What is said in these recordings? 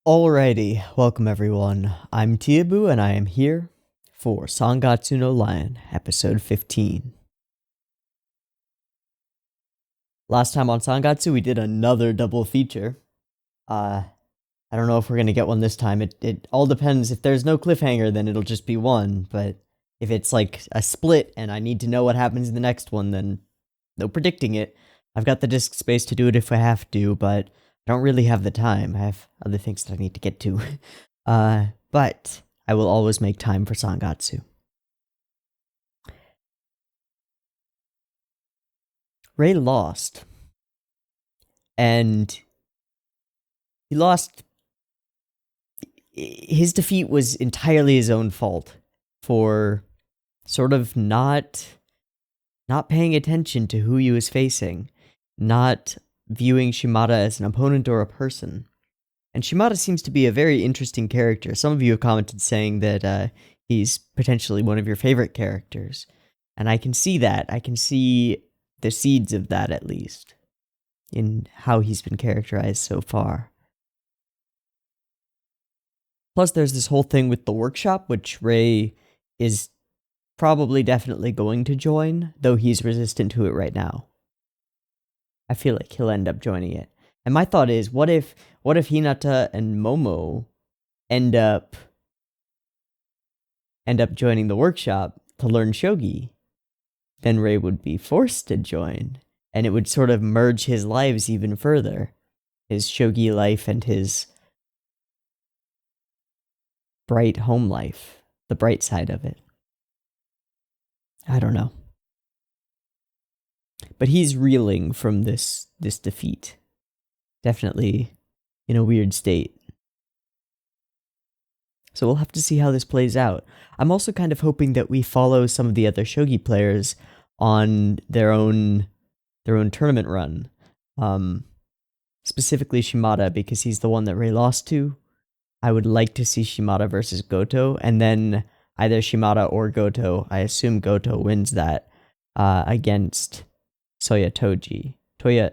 Alrighty, welcome everyone. I'm Teeaboo and I am here for Sangatsu no Lion, episode 15. Last time on Sangatsu, we did another double feature. I don't know if we're gonna get one this time. It all depends. If there's no cliffhanger, then it'll just be one, but if it's like a split and I need to know what happens in the next one, then no predicting it. I've got the disk space to do it if I have to, but I don't really have the time. I have other things that I need to get to. But I will always make time for Sangatsu. Ray lost. And he lost. His defeat was entirely his own fault for sort of not paying attention to who he was facing, not viewing Shimada as an opponent or a person. And Shimada seems to be a very interesting character. Some of you have commented saying that he's potentially one of your favorite characters. And I can see that. I can see the seeds of that, at least, in how he's been characterized so far. Plus, there's this whole thing with the workshop, which Ray is probably definitely going to join, though he's resistant to it right now. I feel like he'll end up joining it. And my thought is, what if Hinata and Momo end up joining the workshop to learn shogi? Then Ray would be forced to join, and it would sort of merge his lives even further. His shogi life and his bright home life, the bright side of it. I don't know. But he's reeling from this defeat. Definitely in a weird state. So we'll have to see how this plays out. I'm also kind of hoping that we follow some of the other shogi players on their own tournament run. Specifically Shimada, because he's the one that Ray lost to. I would like to see Shimada versus Goto, and then either Shimada or Goto, I assume Goto wins that, against Soya Toji. I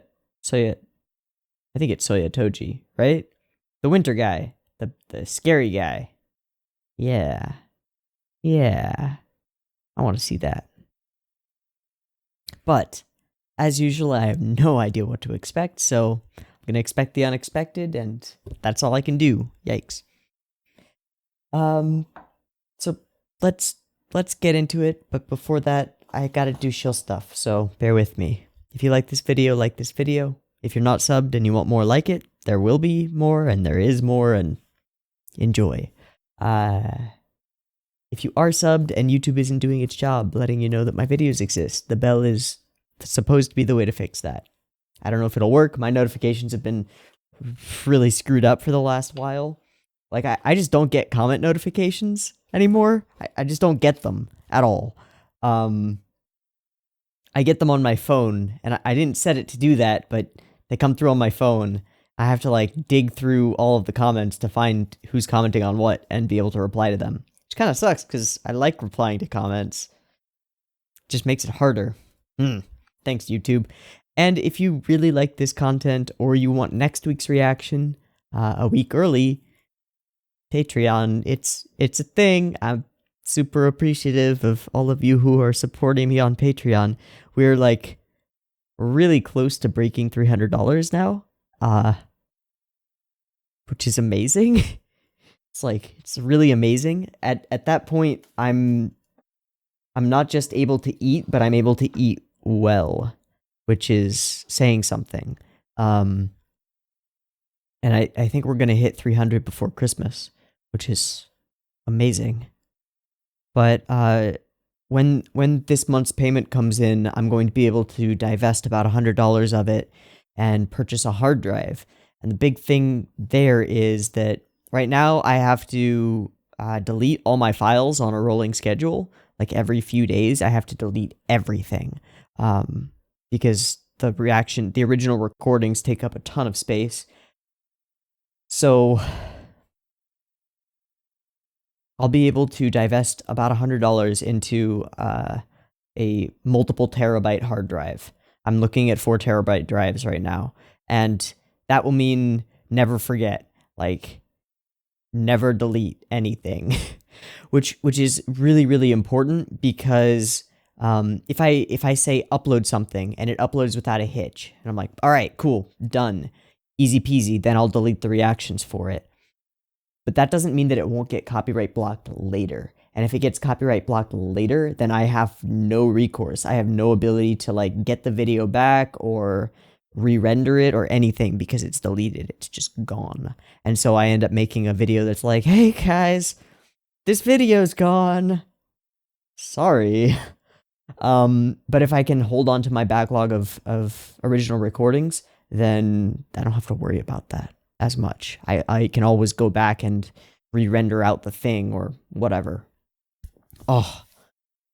think it's Soya Toji, right? The winter guy. The scary guy. Yeah. I want to see that. But, as usual, I have no idea what to expect, so I'm going to expect the unexpected, and that's all I can do. Yikes. So let's get into it, but before that, I gotta do shill stuff, so bear with me. If you like this video, like this video. If you're not subbed and you want more like it, there will be more, and there is more, and enjoy. If you are subbed and YouTube isn't doing its job letting you know that my videos exist, the bell is supposed to be the way to fix that. I don't know if it'll work. My notifications have been really screwed up for the last while. Like, I just don't get comment notifications anymore. I just don't get them at all. I get them on my phone, and I didn't set it to do that, but they come through on my phone. I have to, like, dig through all of the comments to find who's commenting on what and be able to reply to them. Which kind of sucks, because I like replying to comments. Just makes it harder. Thanks, YouTube. And if you really like this content, or you want next week's reaction a week early, Patreon, it's a thing. I'm super appreciative of all of you who are supporting me on Patreon. We're, like, really close to breaking $300 now. Which is amazing. It's really amazing. At that point, I'm not just able to eat, but I'm able to eat well, which is saying something. And I think we're gonna hit 300 before Christmas, which is amazing. But when this month's payment comes in, I'm going to be able to divest about $100 of it and purchase a hard drive. And the big thing there is that right now I have to delete all my files on a rolling schedule. Like every few days, I have to delete everything because the original recordings take up a ton of space. So I'll be able to divest about $100 into a multiple terabyte hard drive. I'm looking at 4 terabyte drives right now, and that will mean never forget. Like, never delete anything, which is really, really important because if I say upload something and it uploads without a hitch, and I'm like, all right, cool, done, easy peasy, then I'll delete the reactions for it. But that doesn't mean that it won't get copyright blocked later. And if it gets copyright blocked later, then I have no recourse. I have no ability to like get the video back or re-render it or anything because it's deleted. It's just gone. And so I end up making a video that's like, hey guys, this video's gone. Sorry. But if I can hold on to my backlog of original recordings, then I don't have to worry about that as much. I can always go back and re-render out the thing or whatever. Oh,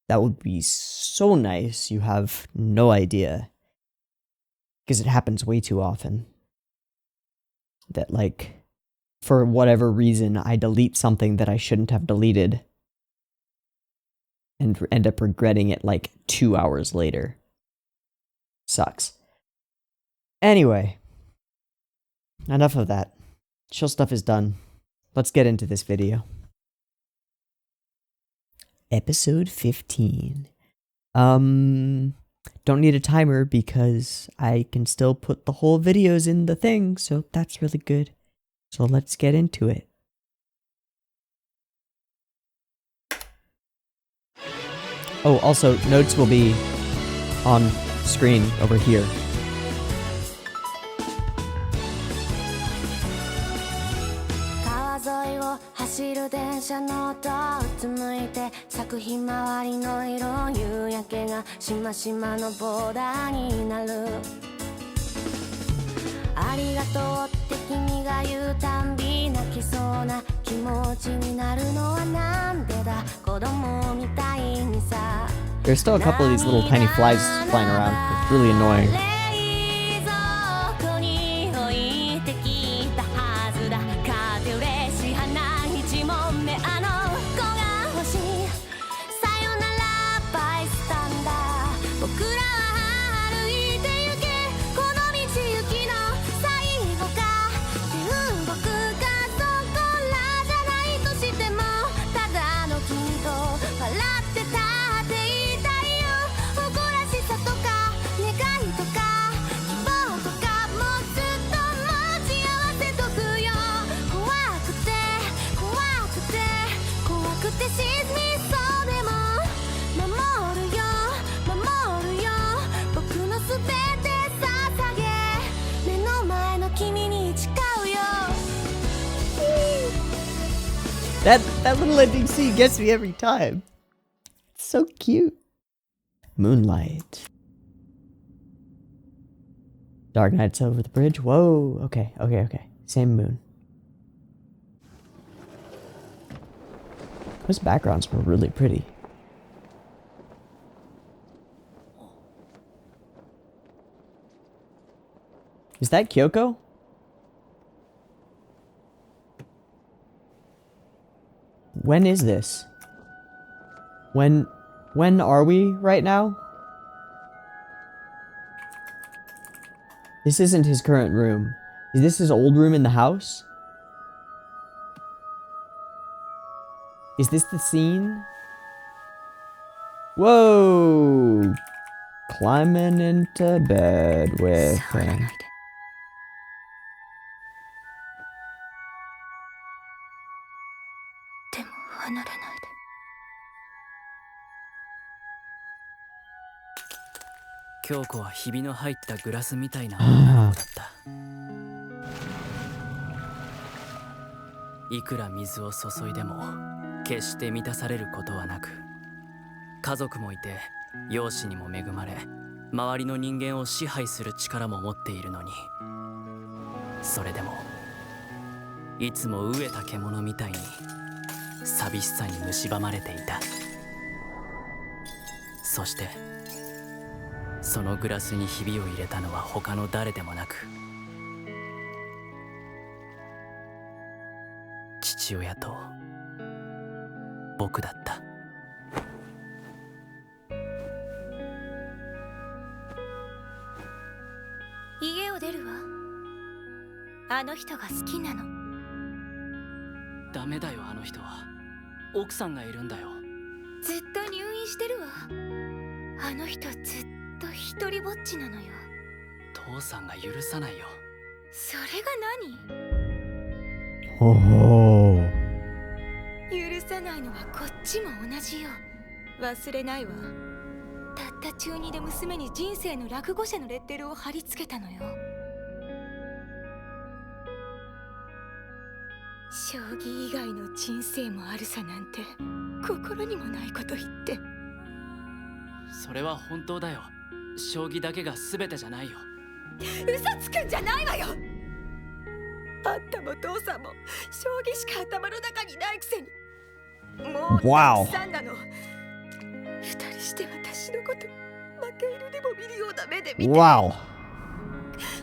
that would be so nice. You have no idea. Because it happens way too often. That, like, for whatever reason, I delete something that I shouldn't have deleted. And end up regretting it, like, 2 hours later. Sucks. Anyway. Enough of that. Chill stuff is done. Let's get into this video. Episode 15. Don't need a timer because I can still put the whole videos in the thing, so that's really good. So let's get into it. Oh, also, notes will be on screen over here. There's still a couple of these little tiny flies flying around. It's really annoying. That little ending scene gets me every time. It's so cute. Moonlight. Dark nights over the bridge. Whoa. Okay. Same moon. Those backgrounds were really pretty. Is that Kyoko? When is this? When are we right now? This isn't his current room. Is this his old room in the house? Is this the scene? Whoa! Climbing into bed with him. Kyoko はひびの入ったグラスみたいな女の子だった。いくら水を注いでも決して満たされることはなく、家族もいて容姿にも恵まれ、周りの人間を支配する力も持っているのに、それでもいつも飢えた獣みたいに寂しさに蝕まれていた。そしてそのグラスにひびを入れたのは他の誰でもなく、父親と僕だった。家を出るわ。あの人が好きなの。ダメだよ、あの人は。奥さんがいるんだよ。ずっと入院してるわ。あの人ずっと一人ぼっちなのよ。父さんが許さないよ。それが何？ほほ許さないのはこっちも同じよ。忘れないわ。たった中2で娘に人生の落語者のレッテルを貼り付けたのよ。将棋以外の人生もあるさなんて心にもないこと言って。それは本当だよ。将棋だけが全てじゃないよ。嘘つくんじゃないわよ。あんたも父さんも将棋しか頭の中にないくせにもうたくさんなの。二人して私のこと負け犬でも見るような目で見て、Wow.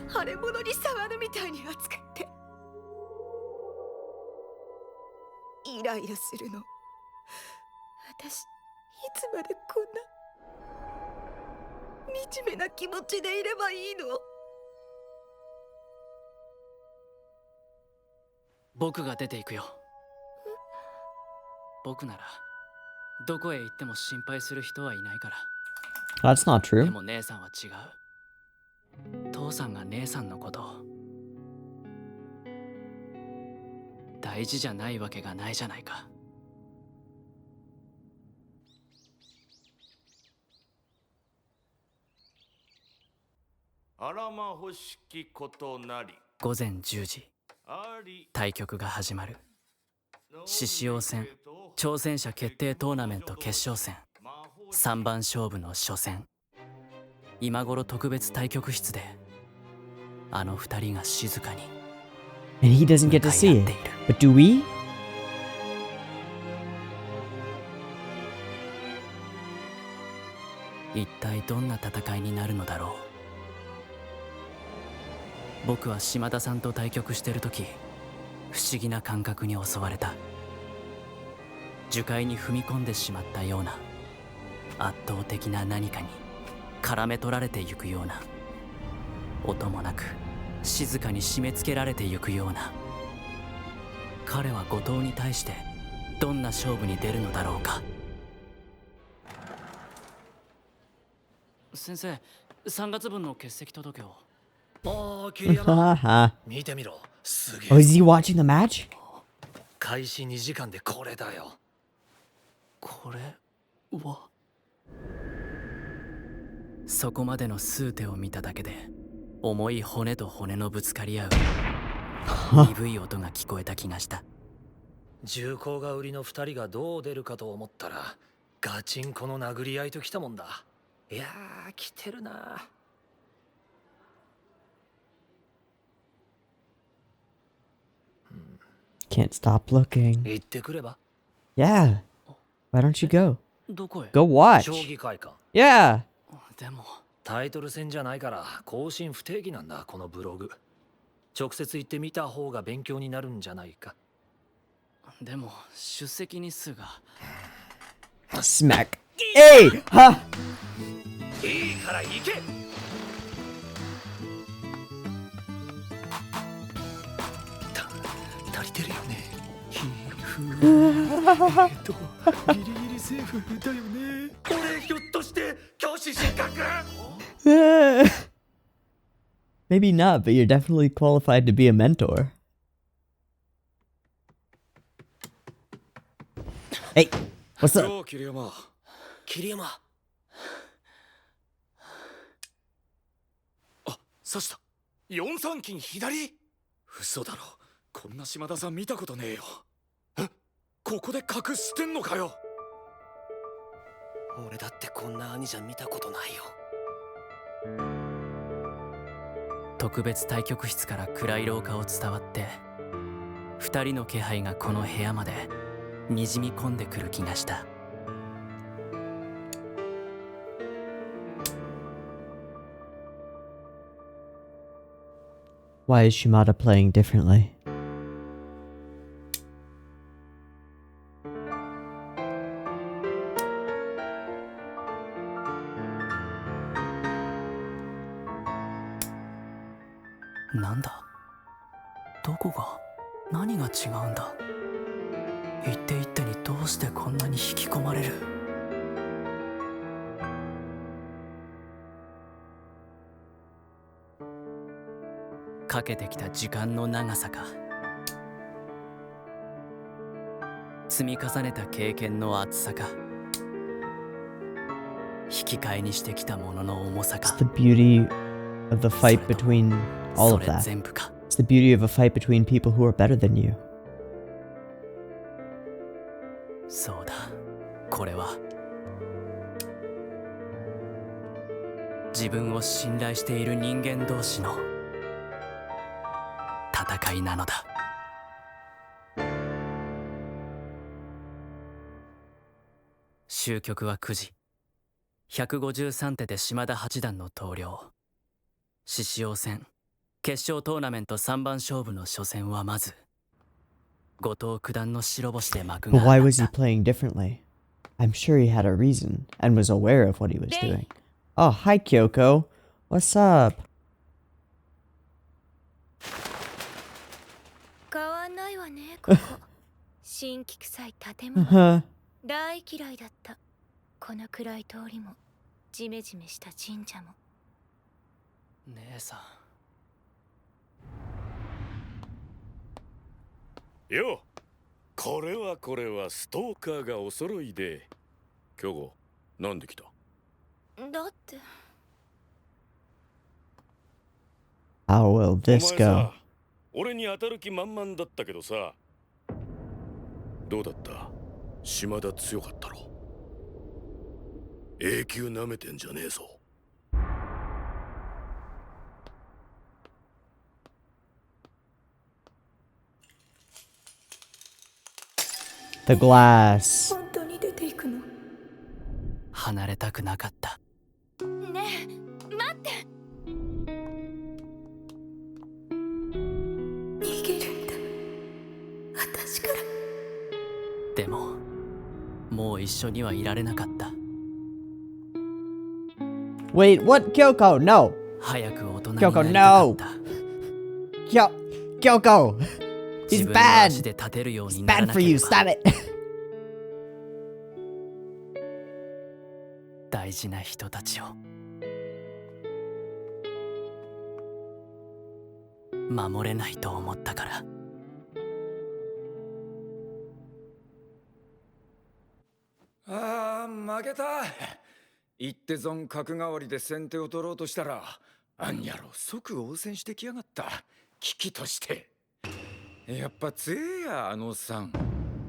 腫れ物に触るみたいに扱ってイライラするの。私いつまでこんな惨めな気持ちでいればいいの？僕が出ていくよ。僕ならどこへ行っても心配する人はいないから。 That's not で true. も姉さんは違う。父さんが姉さんのことを大事じゃないわけがないじゃないか。あらま欲しきことなり。午前10時、対局が始まる。獅子王戦挑戦者決定トーナメント決勝戦3番勝負の初戦。今頃特別対局室であの二人が静かに And he doesn't get to see 向かい合って it. いる。 But do we? 一体どんな戦いになるのだろう。僕は島田さんと対局してる時、不思議な感覚に襲われた。樹海に踏み込んでしまったような圧倒的な何かに絡め取られてゆくような、音もなく静かに締め付けられてゆくような。彼は後藤に対してどんな勝負に出るのだろうか。先生、3月分の欠席届を。ああ、桐山 Haha. 見てみろ。すげ Oh, え。 is he watching the match? 開始2時間でこれだよ。これは。そこまでの数手を見ただけで重い骨と骨のぶつかり合う鈍い音が聞こえた気がした。重厚が売りの2人がどう出るかと思ったらガチンコの殴り合いときたもんだ。いやー、来てるな。Can't stop looking. 行ってくれば。 Yeah. Why don't you go? どこへ？ Go watch. 将棋会館。 Yeah. でもタイトル戦じゃないから更新不定期なんだ、このブログ。直接行ってみた方が勉強になるんじゃないか。でも出席日数が。 Smack. Hey! Ha! いいから行け。足りてるよね。ギリギリセーフだよね。俺ひょっとして教師失格？ Maybe not, but you're definitely qualified to be a mentor. Hey, what's up? よう、桐山。桐山。あ、刺した。4三金左？嘘だろ。こんな島田さん見たことねえよ。え、ここで隠してんのかよ。俺だってこんな兄じゃ見たことないよ。特別対局室から暗い廊下を伝わって二人の気配がこの部屋までにじみ込んでくる気がした。Why is Shimada playing differently? なんだ？どこが？何が違うんだ？一手一手にどうしてこんなに引き込まれる。かけてきた時間の長さか、積み重ねた経験の厚さか、引き換えにしてきたものの重さ It's か、 the beauty of the fight between all そ of れ that. 全部か。 It's the beauty of a fight between people who are better than you. そうだ、これは自分を信頼している人間同士の戦いなのだ。終局は9時。153手で島田八段の投了。獅子王戦決勝トーナメント3番勝負の初戦はまず後藤九段の白星で幕が But 上 why がっ was he た。 playing differently? I'm sure he had a reason and was aware of what he was doing. Oh, hi Kyoko. What's up? 変わんないわね、ここ。新規臭い建物。 Huh. 大嫌いだった。この暗い通りも、ジメジメした神社も。姉さん。よ、これはストーカーがお揃いで。京子、なんで来た？だって。 How will お this 前 go? さ、俺に当たる気満々だったけどさ。どうだった？島田強かったろ。永久舐めてんじゃねえぞ。The glass. 本当に出ていくの？離れたくなかった。ねえ、待って。逃げるんだ。私から。でももう一緒にはいられなかった。 Wait, what? Kyoko, no. 早く大人にな Kyoko, りたかった。 Kyoko. 自 He's 分の bad. 足で立てるよう It's になら bad な for け you. れば。 Stop it. 大事な人たちを守れないと思ったから。ああ、負けた。一手損角換わりで先手を取ろうとしたら、あんやろ即応戦してきやがった。危機として。やっぱ強えや、あのさん。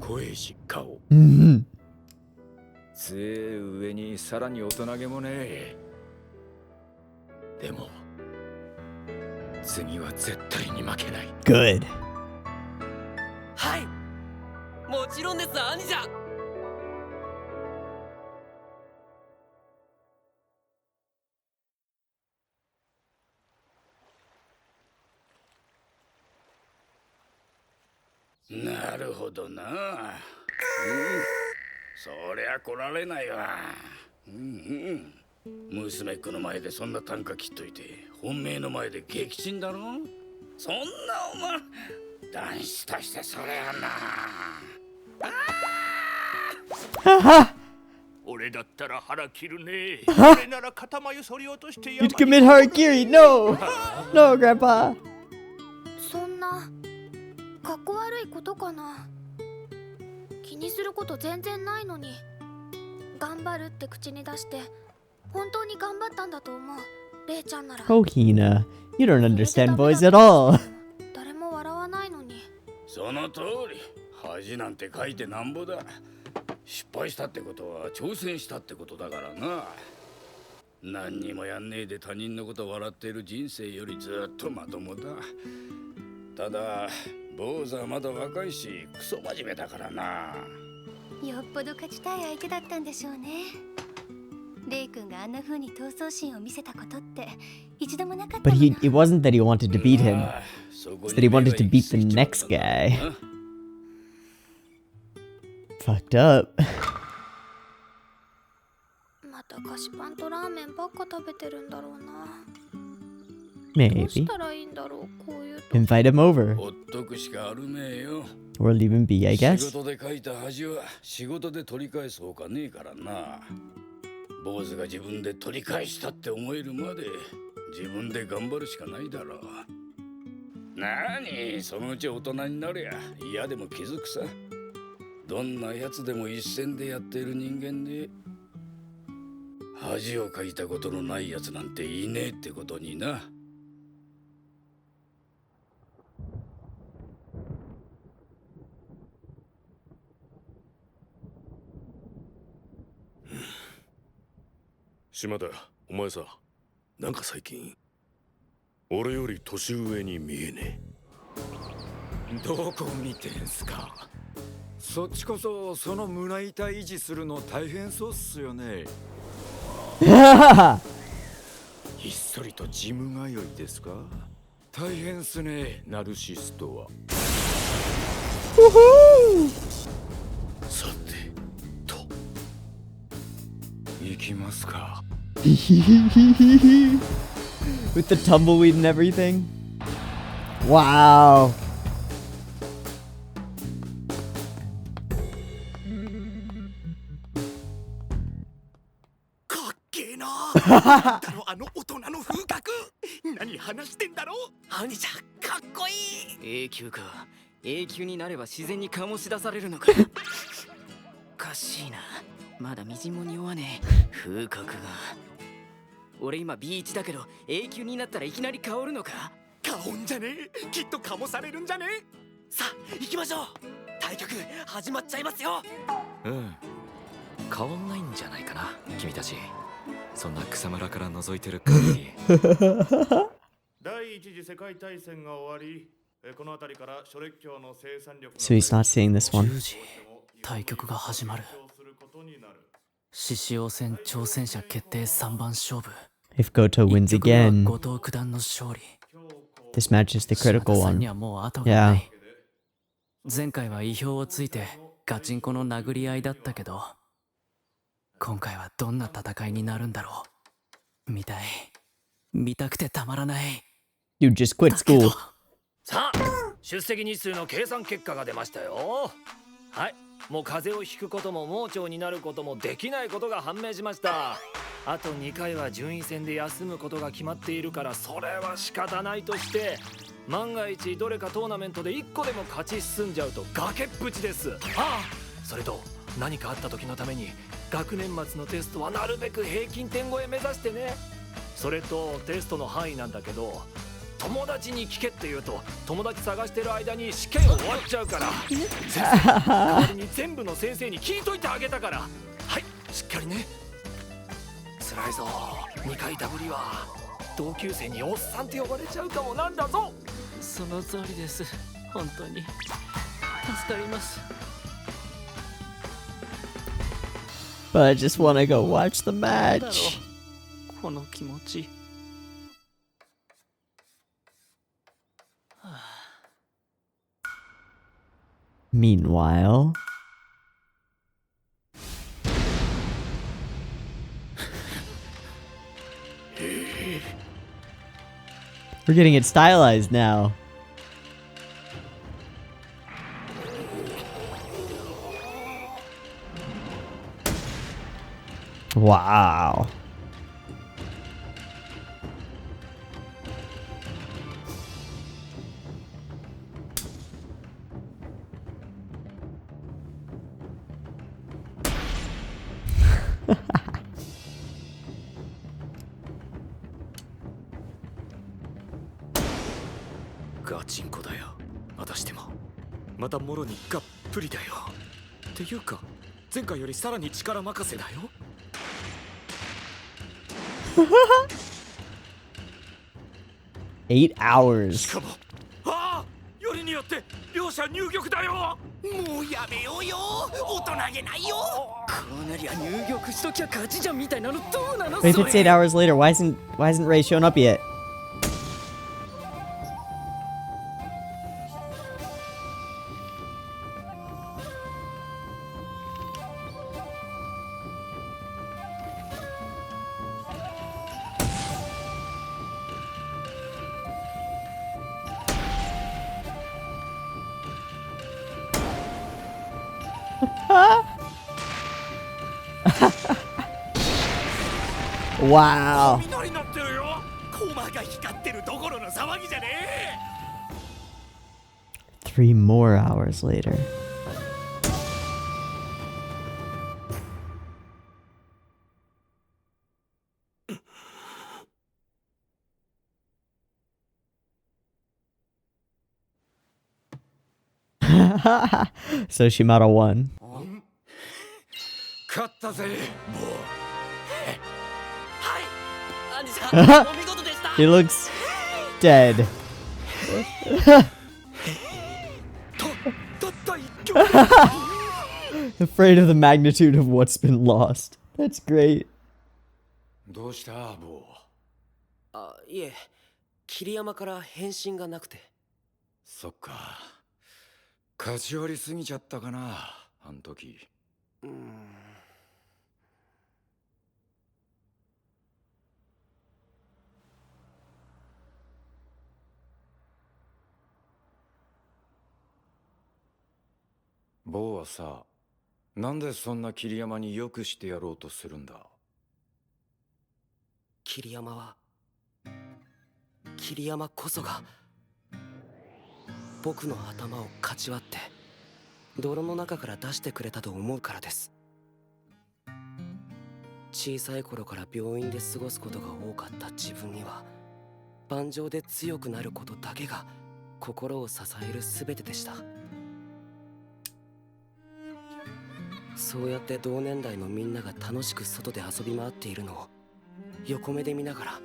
声し顔。Mhm. 強え上にさらに大人げもねえ。でも、次は絶対に負けない。 Good. はい、もちろんです、兄者。なるほどな。そりゃ来られないわ。娘っ子の前でそんな短歌切っといて、本命の前で撃沈だろ。そんなお前男子としてそれはな。俺だったら腹切るね。俺なら肩眉剃り落として You'd commit harakiri. No. No, Grandpa. そんなかっこ悪いことかな。気にすること全然ないのに。頑張るって口に出して本当に頑張ったんだと思う。レイちゃんなら。 Kohina, you don't understand boys at all. 誰も笑わないのに。その通り。恥なんて書いてなんぼだ。失敗したってことは挑戦したってことだからな。何にもやんねえで他人のこと笑っている人生よりずっとまともだ。ただ坊主はまだ若いしクソ真面目だからな。よっぽど勝ちたい相手だったんでしょうね。レイ君があんな風に闘争心を見せたことって一度もなかった But も it の。 wasn't that he wanted to beat him. It's that he wanted to beat the next guy. Fucked up. また菓子パンとラーメンばっか食べてるんだろうな。どう Maybe. したらいいんだろう、こういう Invite him over. ほっとくしかあるめえよ。 Or leave him be, I 仕 guess. 事で書いた恥は仕事で取り返すほかねえからな。坊主が自分で取り返したって思えるまで自分で頑張るしかないだろう。なに、そのうち大人になりゃ嫌でも気づくさ。どんなやつでも一線でやっている人間で恥をかいたことのないやつなんていねえってことにな。島田、お前さ、なんか最近俺より年上に見えねどこ見てんすか。そっちこそその胸板維持するの大変そうっすよね。ひっそりとジム通いですか。大変っすね、ナルシストは。さてと行きますか。With the tumbleweed and everything. Wow. かっけえな。だろあの大人の風格。何話してんだろ。兄ちゃんかっこいい。永久か。永久になれば自然に醸し出されるのか。おかしいな。まだみじんも匂わねえ。風格が。俺今 B1 だけど永久になったらいきなり香るのか。香んじゃねえ。きっと醸されるんじゃねえ。さあ行きましょう。対局始まっちゃいますよ。うん、変わんないんじゃないかな、君たち。そんな草むらから覗いてる限り。第一次世界大戦が終わり、この辺りから初列強の生産力 So he's not seeing this one. 10時対局が始まる。獅子王戦挑戦者決定3番勝負。 If Goto 一 wins 局目は again, 後藤九段の勝利。 this match is the 柴 critical 田さんに one. はもう後がな Yeah. い。前回は意表をついてガチンコの殴り合いだったけど、今回はどんな戦いになるんだろう。見たい。見たくてたまらない。 You just quit だけど school. さあ、出席日数の計算結果が出ましたよ。はい、もう風邪をひくことも盲腸になることもできないことが判明しました。あと2回は順位戦で休むことが決まっているから、それは仕方ないとして、万が一どれかトーナメントで1個でも勝ち進んじゃうと崖っぷちです。ああ、それと何かあった時のために学年末のテストはなるべく平均点超え目指してね。それとテストの範囲なんだけど、友達に聞けって言うと友達探してる間に試験終わっちゃうから、先生代わりに全部の先生に聞いといてあげたから。はい、しっかりね。辛いぞ、2回ダブりは同級生におっさんって呼ばれちゃうかもなんだぞ。その通りです。本当に助かります。 But I just want to go watch the なんだろ match. うこの気持ち。 Meanwhile, we're getting it stylized now. Wow.「ガチンコだよ、私でも。またもろにがっぷりだよ。っていうか前回よりさらに力任せだよ。 8 hours. しかも、ああ、よりによって両者入玉だよ。もうやめようよ。大人げないよ。こうなりゃ入玉しときゃ勝ちじゃんみたいなのどうなの。 But if it's 8 hours later, why isn't Ray shown up yet? Wow. 3 more hours later. So Shimada won. He looks dead. Afraid of the magnitude of what's been lost. That's great. どうしたボー？あ、いえ、桐山から返信がなくて。そっか。勝ち割りすぎちゃったかな、あん時。ボーはさ、なんでそんな桐山によくしてやろうとするんだ？桐山は、桐山こそが僕の頭をかち割って泥の中から出してくれたと思うからです。小さい頃から病院で過ごすことが多かった自分には、盤上で強くなることだけが心を支える全てでした。そうやって同年代のみんなが楽しく外で遊び回っているのを横目で見ながら、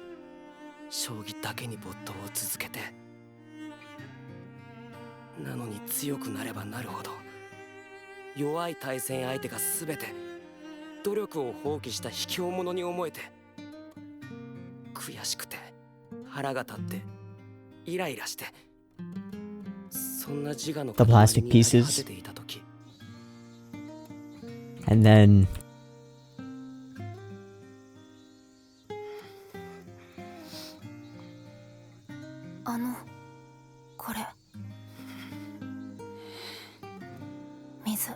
将棋だけに没頭を続けて、なのに強くなればなるほど、弱い対戦相手が全て努力を放棄した卑怯者に思えて、悔しくて腹が立ってイライラして、そんな自我の塊になり果てていた時、And thenこれ水。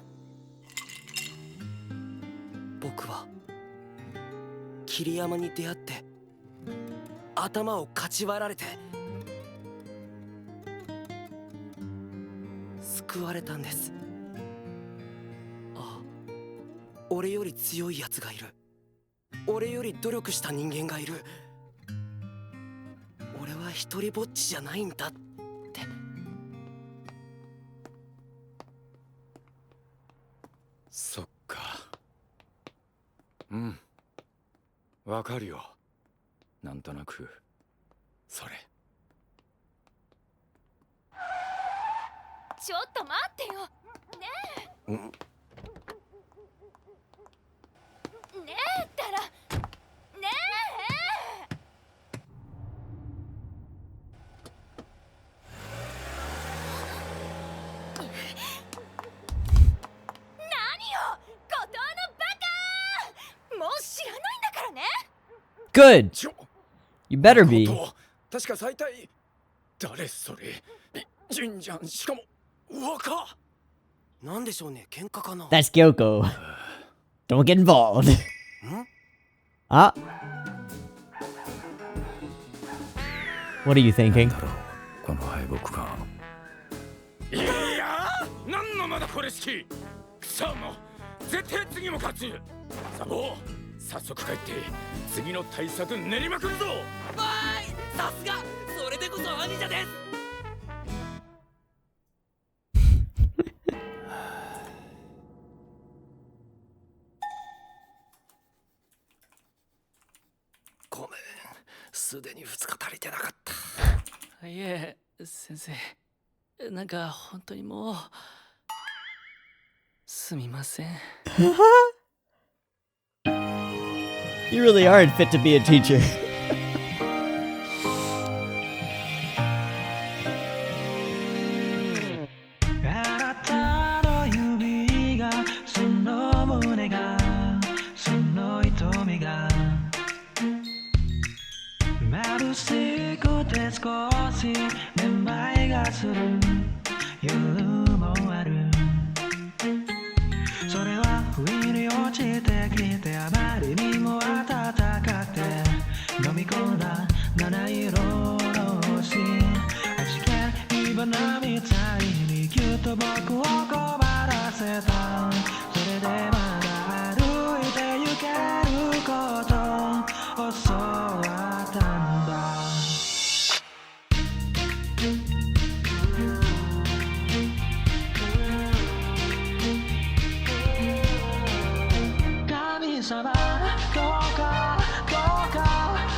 僕は桐山に出会って頭をかち割られて救われたんです。俺より強いやつがいる。俺より努力した人間がいる。俺は一人ぼっちじゃないんだって。そっか。うん。わかるよ。なんとなく、それ。ちょっと待ってよ。ねえ。ねえったら。ねえ。何よ、後藤のバカ。もう知らないんだからね。Good. You better be. 確か最大。誰それ？ジンジャン、しかも若。なんでしょうね、喧嘩かな。 That's Gyoko. Don't get involved. Ah. What are you thinking? この敗北感。いや、なんのまだこれ式。さあもう絶対次も勝つ。サボ、早速帰って次の対策練りまくるぞ。わーい、さすが、それでこそ兄者です。ごめん、すでに2日足りてなかった。いえ、先生、なんか本当にもうすみません。You really aren't fit to be a teacher. 落ちてきてあまりにも暖かくて飲み込んだ七色の星弾け火花みたいにぎゅっと僕を困らせたそれでまだ歩いて行けることを教わったんだ神様どうか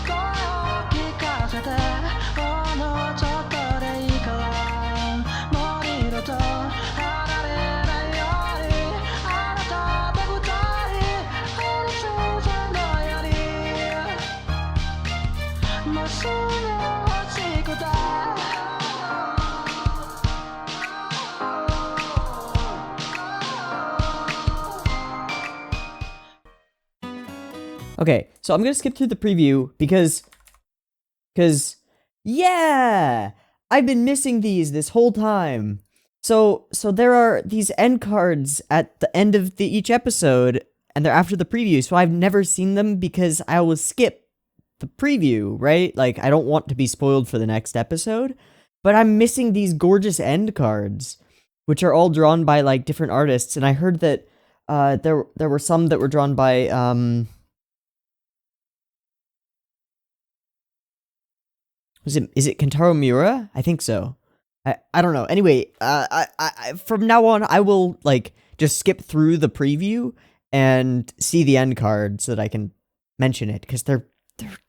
声を聞かせてほんのちょっとでいいからもう二度と離れないようにあなたと二人アリスさんのようにまっすぐ欲しくてOkay, so I'm gonna skip through the preview because yeah, I've been missing these this whole time. So there are these end cards at the end of each episode, and they're after the preview. So I've never seen them because I always skip the preview, right? Like I don't want to be spoiled for the next episode, but I'm missing these gorgeous end cards, which are all drawn by like different artists. And I heard that there were some that were drawn by is it Kentaro Miura? I think so. I don't know. Anyway, I from now on I will like just skip through the preview and see the end card so that I can mention it because they're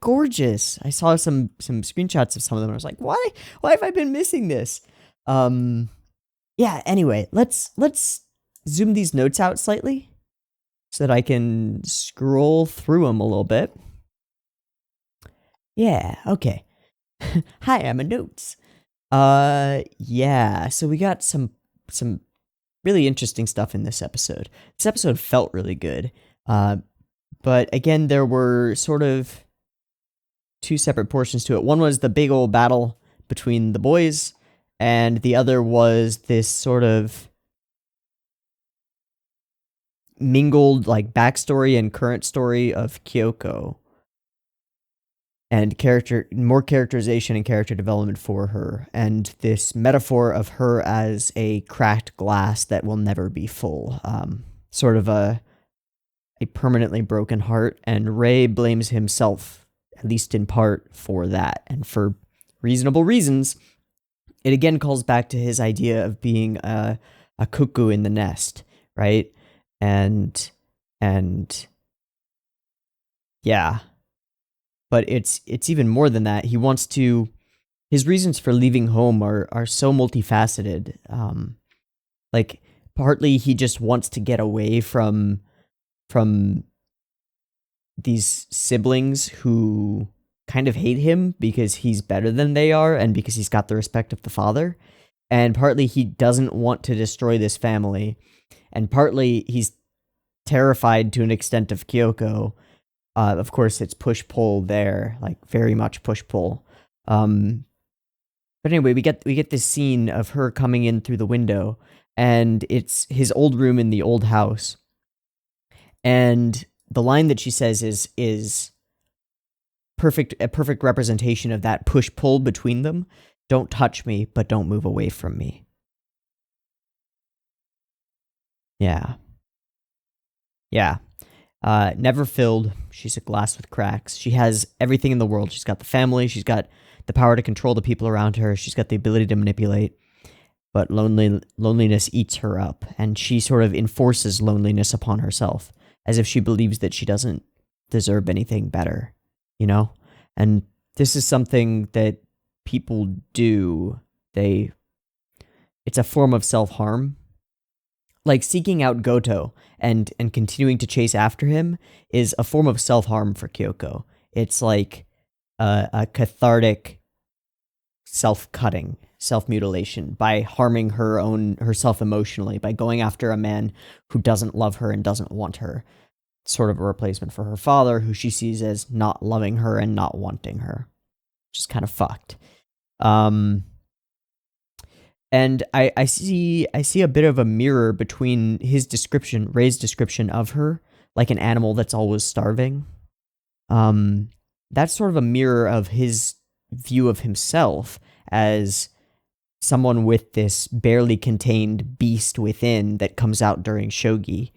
gorgeous. I saw some screenshots of some of them. And I was like, why have I been missing this? Yeah. Anyway, let's zoom these notes out slightly so that I can scroll through them a little bit. Yeah. Okay. Hi, I'm a notes. Yeah, so we got some really interesting stuff in this episode. This episode felt really good. But again, there were sort of two separate portions to it. One was the big old battle between the boys, and the other was this sort of mingled like backstory and current story of Kyoko. And more characterization and character development for her, and this metaphor of her as a cracked glass that will never be full, sort of a permanently broken heart, and Rei blames himself, at least in part, for that, and for reasonable reasons. It again calls back to his idea of being a cuckoo in the nest, right? And yeah. But it's even more than that. He wants to. His reasons for leaving home are so multifaceted. Like partly he just wants to get away from these siblings who kind of hate him because he's better than they are and because he's got the respect of the father. And partly he doesn't want to destroy this family. And partly he's terrified to an extent of Kyoko. Of course, it's push-pull there, like very much push-pull. But anyway, we get this scene of her coming in through the window, and it's his old room in the old house. And the line that she says is a perfect representation of that push-pull between them. Don't touch me, but don't move away from me. Yeah. Yeah. Never filled. She's a glass with cracks. She has everything in the world. She's got the family. She's got the power to control the people around her. She's got the ability to manipulate. But loneliness eats her up, and she sort of enforces loneliness upon herself, as if she believes that she doesn't deserve anything better, you know? And this is something that people do. It's a form of self-harm. Like seeking out Goto and continuing to chase after him is a form of self-harm for Kyoko. It's like a cathartic self-cutting, self-mutilation by harming herself emotionally, by going after a man who doesn't love her and doesn't want her. It's sort of a replacement for her father, who she sees as not loving her and not wanting her. Which is kind of fucked. And I see a bit of a mirror between Rei's description of her, like an animal that's always starving. That's sort of a mirror of his view of himself as someone with this barely contained beast within that comes out during shogi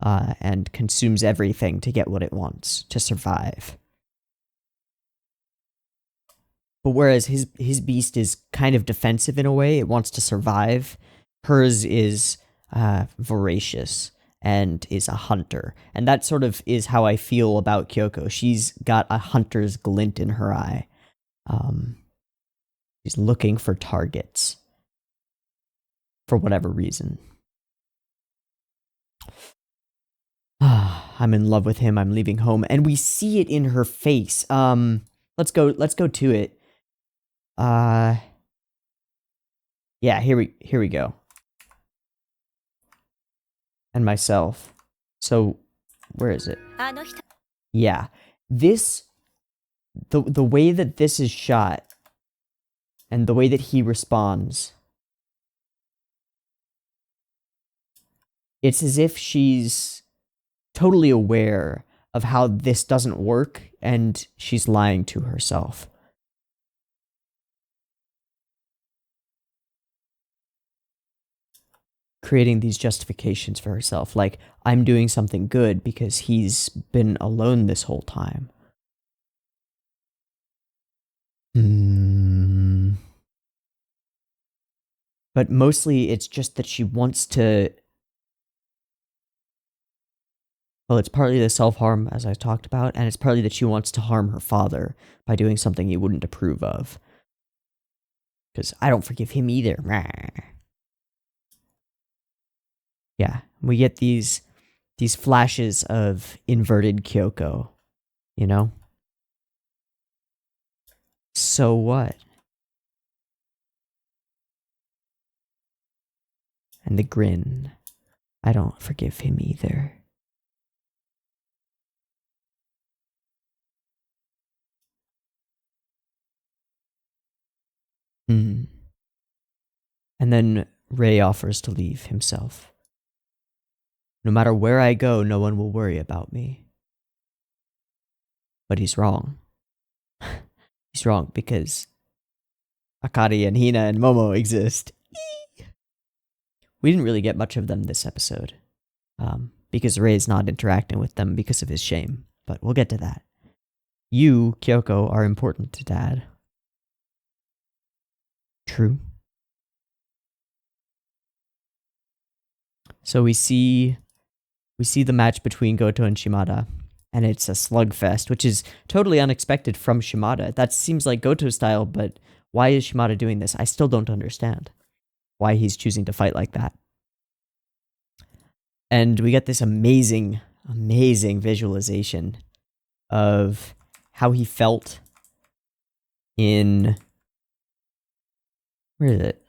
and consumes everything to get what it wants, to survive. But whereas his beast is kind of defensive in a way, it wants to survive, hers is voracious and is a hunter. And that sort of is how I feel about Kyoko. She's got a hunter's glint in her eye. She's looking for targets for whatever reason. I'm in love with him. I'm leaving home, and we see it in her face. Let's go to it. Yeah, here we go. And myself. So, where is it? Yeah. This, the way that this is shot, and the way that he responds, it's as if she's totally aware of how this doesn't work, and she's lying to herself. Creating these justifications for herself, like, I'm doing something good because he's been alone this whole time. But mostly it's just that she wants to... Well, it's partly the self-harm, as I talked about, and it's partly that she wants to harm her father by doing something he wouldn't approve of. Because I don't forgive him either. Yeah, we get these flashes of inverted Kyoko, you know? So what? And the grin. I don't forgive him either. And then Ray offers to leave himself. No matter where I go, no one will worry about me. But he's wrong. He's wrong because Akari and Hina and Momo exist. We didn't really get much of them this episode. Because Ray's not interacting with them because of his shame. But we'll get to that. You, Kyoko, are important to Dad. True. So we see the match between Goto and Shimada, and it's a slugfest, which is totally unexpected from Shimada. That seems like Goto's style, but why is Shimada doing this? I still don't understand why he's choosing to fight like that. And we get this amazing, amazing visualization of how he felt in... Where is it?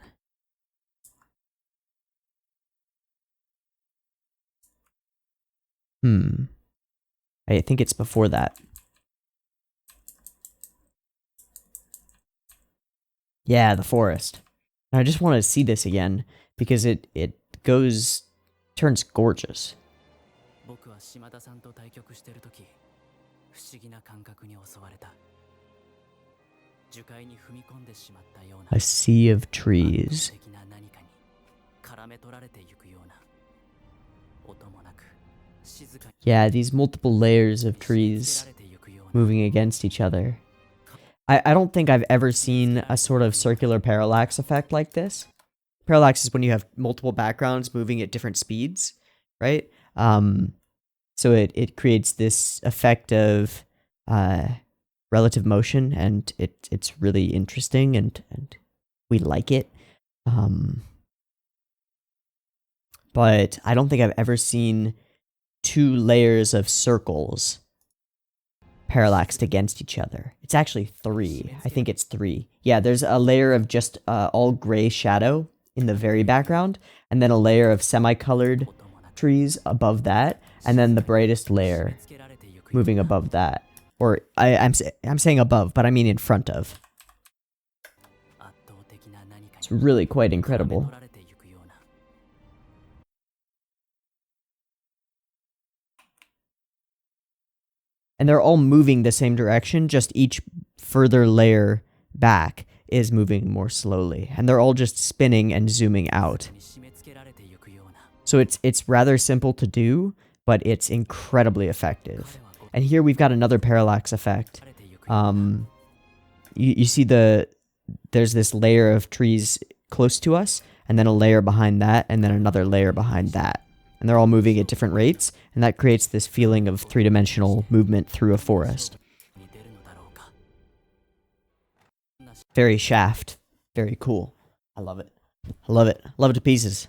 I think it's before that. Yeah, the forest. And I just want to see this again because it turns gorgeous. A sea of trees. Yeah, these multiple layers of trees moving against each other. I don't think I've ever seen a sort of circular parallax effect like this. Parallax is when you have multiple backgrounds moving at different speeds, right? So it creates this effect of relative motion, and it's really interesting, and we like it. But I don't think I've ever seen 2 layers of circles parallaxed against each other. It's actually 3. I think it's 3. Yeah, there's a layer of just all gray shadow in the very background, and then a layer of semi-colored trees above that, and then the brightest layer moving above that. Or I'm saying above, but I mean in front of. It's really quite incredible. And they're all moving the same direction, just each further layer back is moving more slowly. And they're all just spinning and zooming out. So it's rather simple to do, but it's incredibly effective. And here we've got another parallax effect. You see there's this layer of trees close to us, and then a layer behind that, and then another layer behind that. And they're all moving at different rates, and that creates this feeling of three-dimensional movement through a forest. Very Shaft. Very cool. I love it. I love it. Love it to pieces.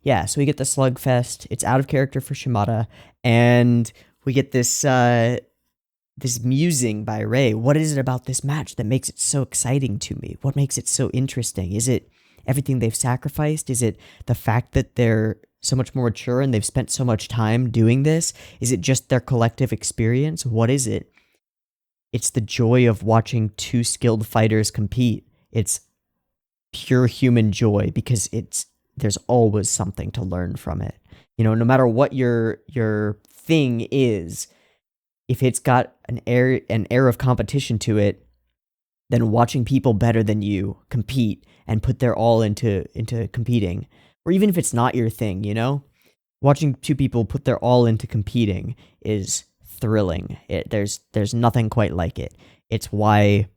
Yeah, so we get the Slugfest. It's out of character for Shimada, and we get this this musing by Ray. What is it about this match that makes it so exciting to me? What makes it so interesting? Is it everything they've sacrificed? Is it the fact that they're so much more mature and they've spent so much time doing this? Is it just their collective experience? What is it? It's the joy of watching two skilled fighters compete. It's pure human joy because there's always something to learn from it. You know, no matter what your thing is, if it's got an air of competition to it, then watching people better than you compete and put their all into competing, or even if it's not your thing, you know, watching two people put their all into competing is thrilling. There's nothing quite like it. It's why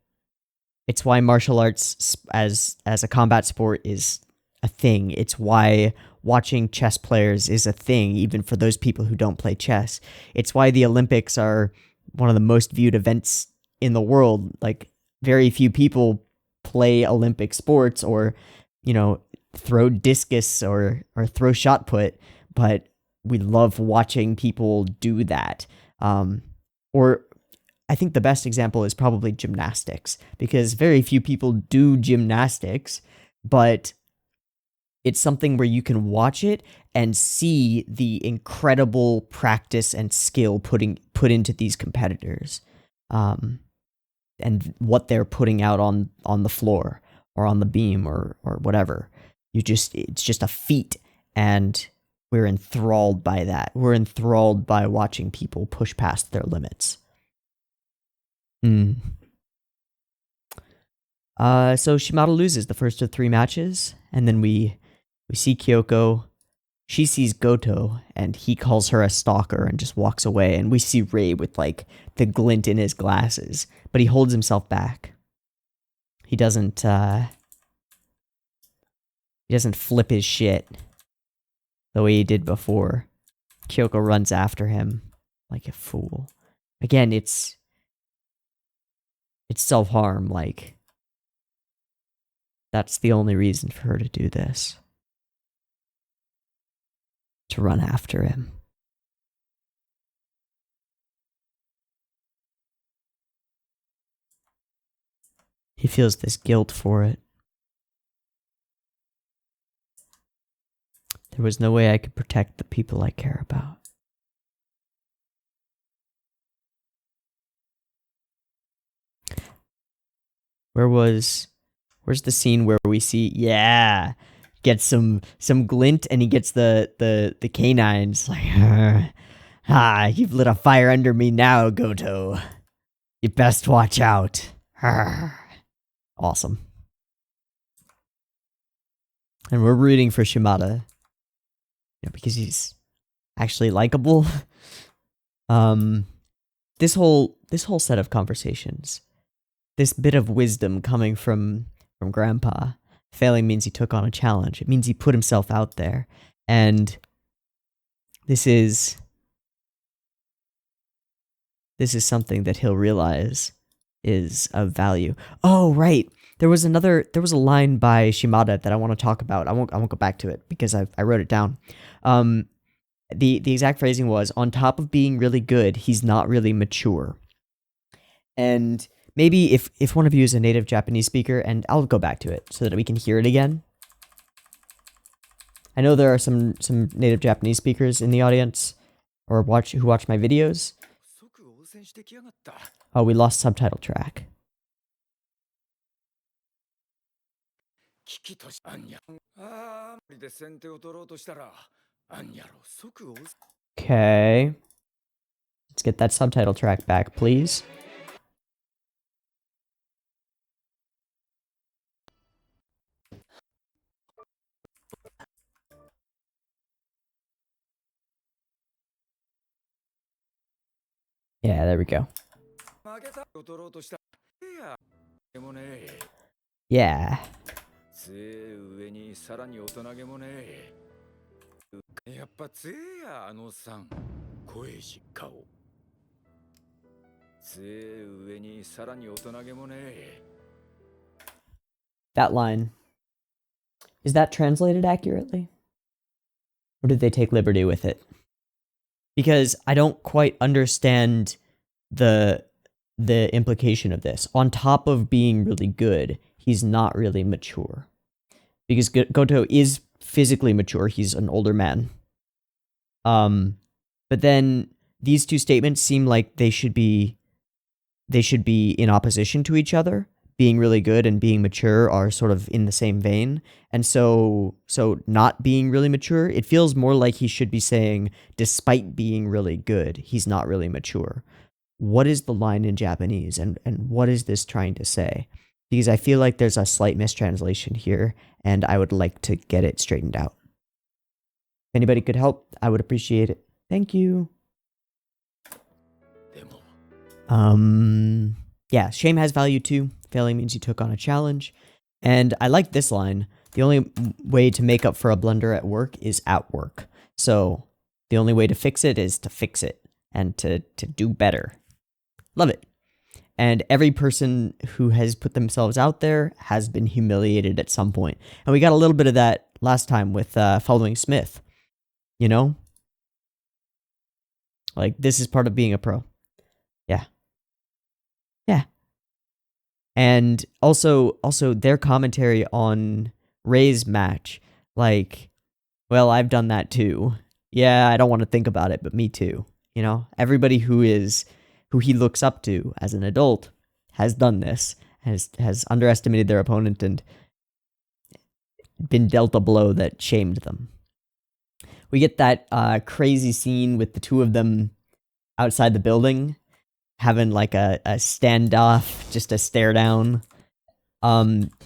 martial arts as a combat sport is a thing. It's why watching chess players is a thing, even for those people who don't play chess. It's why the Olympics are one of the most viewed events in the world. Like, very few people play Olympic sports or, you know, throw discus or throw shot put, but we love watching people do that. Or I think the best example is probably gymnastics, because very few people do gymnastics, but it's something where you can watch it and see the incredible practice and skill put into these competitors, and what they're putting out on the floor or on the beam or whatever. It's just a feat, and we're enthralled by that. We're enthralled by watching people push past their limits. So Shimada loses the first of 3 matches, and then we see Kyoko. She sees Goto, and he calls her a stalker and just walks away. And we see Ray with, like, the glint in his glasses, but he holds himself back. He doesn't flip his shit the way he did before. Kyoko runs after him like a fool. Again, it's self-harm. Like, that's the only reason for her to do this. To run after him. He feels this guilt for it. There was no way I could protect the people I care about. Where's the scene where we see, gets some glint, and he gets the canines, like, you've lit a fire under me now, Goto. You best watch out. Awesome. And we're rooting for Shimada, because he's actually likable. This whole set of conversations, this bit of wisdom coming from Grandpa. Failing means he took on a challenge. It means he put himself out there. And this is something that he'll realize is of value. Oh, right. There was a line by Shimada that I want to talk about. I won't go back to it because I wrote it down. The exact phrasing was, on top of being really good, he's not really mature. And maybe if one of you is a native Japanese speaker, and I'll go back to it so that we can hear it again. I know there are some native Japanese speakers in the audience, or who watch my videos. Oh, we lost subtitle track. Okay. Let's get that subtitle track back, please. Yeah, there we go. Yeah. やっぱ強えやあのさん声し顔強え上にさらに大人げもねえ That line. Is that translated accurately? Or did they take liberty with it? Because I don't quite understand the implication of this. On top of being really good, he's not really mature. Because Goto is physically mature, he's an older man. But then these two statements seem like they should be in opposition to each other. Being really good and being mature are sort of in the same vein. And so not being really mature, it feels more like he should be saying, despite being really good, he's not really mature. What is the line in Japanese, and what is this trying to say? Because I feel like there's a slight mistranslation here, and I would like to get it straightened out. If anybody could help, I would appreciate it. Thank you. Yeah, shame has value too. Failing means you took on a challenge. And I like this line. The only way to make up for a blunder at work is at work. So the only way to fix it is to fix it and to do better. Love it. And every person who has put themselves out there has been humiliated at some point. And we got a little bit of that last time with following Smith. You know? Like, this is part of being a pro. Yeah. Yeah. And also their commentary on Ray's match. Like, well, I've done that too. Yeah, I don't want to think about it, but me too. You know? Everybody who he looks up to as an adult has done this, has underestimated their opponent and been dealt a blow that shamed them. We get that crazy scene with the two of them outside the building, having like a standoff, just a stare down.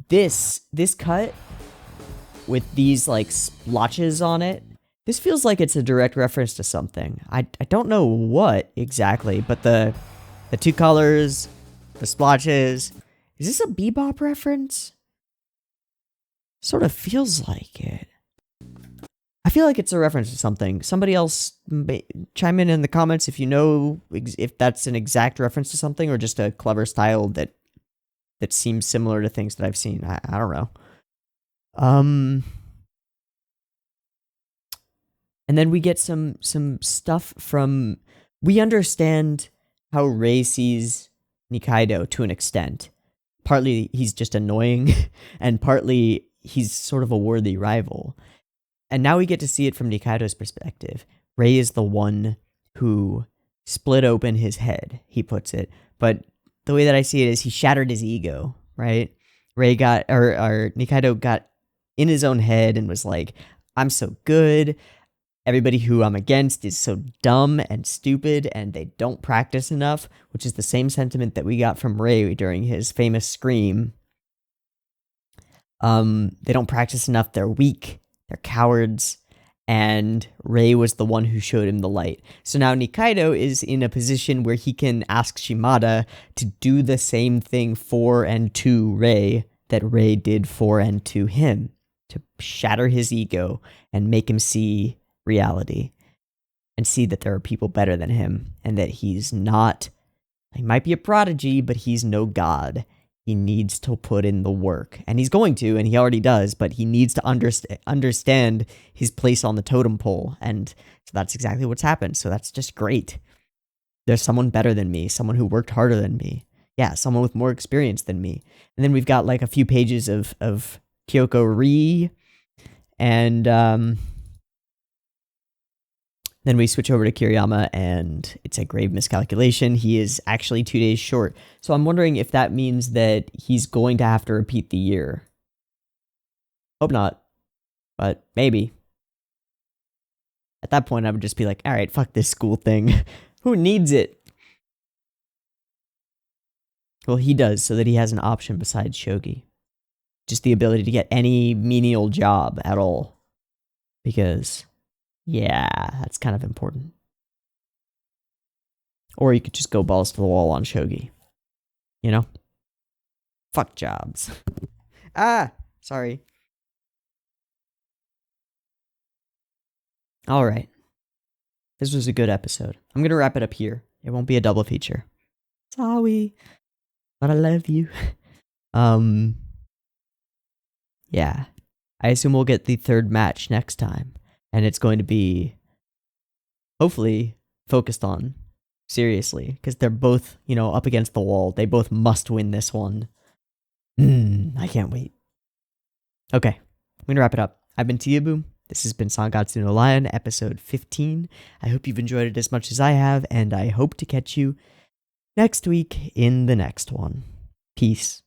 This cut with these like splotches on it, this feels like it's a direct reference to something. I don't know what exactly, but the two colors, the splotches, is this a Bebop reference? Sort of feels like it. I feel like it's a reference to something. Somebody else chime in the comments if you know if that's an exact reference to something or just a clever style that seems similar to things that I've seen. I don't know. And then we get some stuff from... We understand how Rei sees Nikaido to an extent. Partly he's just annoying, and partly he's sort of a worthy rival. And now we get to see it from Nikaido's perspective. Rei is the one who split open his head, he puts it. But the way that I see it is he shattered his ego, right? Nikaido got in his own head and was like, I'm so good. Everybody who I'm against is so dumb and stupid and they don't practice enough, which is the same sentiment that we got from Rei during his famous scream. They don't practice enough, they're weak. They're cowards, and Rei was the one who showed him the light. So now Nikaido is in a position where he can ask Shimada to do the same thing for and to Rei that Rei did for and to him, to shatter his ego and make him see reality and see that there are people better than him and that he might be a prodigy, but he's no god. He needs to put in the work, and he's going to, and he already does, but he needs to understand his place on the totem pole, and so that's exactly what's happened. So that's just great. There's someone better than me, someone who worked harder than me. Yeah, someone with more experience than me. And then we've got like a few pages of Kyoko Ri, and then we switch over to Kiriyama, and it's a grave miscalculation. He is actually 2 days short. So I'm wondering if that means that he's going to have to repeat the year. Hope not, but maybe. At that point, I would just be like, all right, fuck this school thing. Who needs it? Well, he does, so that he has an option besides shogi. Just the ability to get any menial job at all. Because, yeah, that's kind of important. Or you could just go balls to the wall on shogi. You know? Fuck jobs. Sorry. Alright. This was a good episode. I'm gonna wrap it up here. It won't be a double feature. Sorry. But I love you. Yeah. I assume we'll get the third match next time. And it's going to be, hopefully, focused on seriously. Because they're both, up against the wall. They both must win this one. I can't wait. Okay. I'm going to wrap it up. I've been Teeaboo. This has been Sangatsu no Lion, episode 15. I hope you've enjoyed it as much as I have. And I hope to catch you next week in the next one. Peace.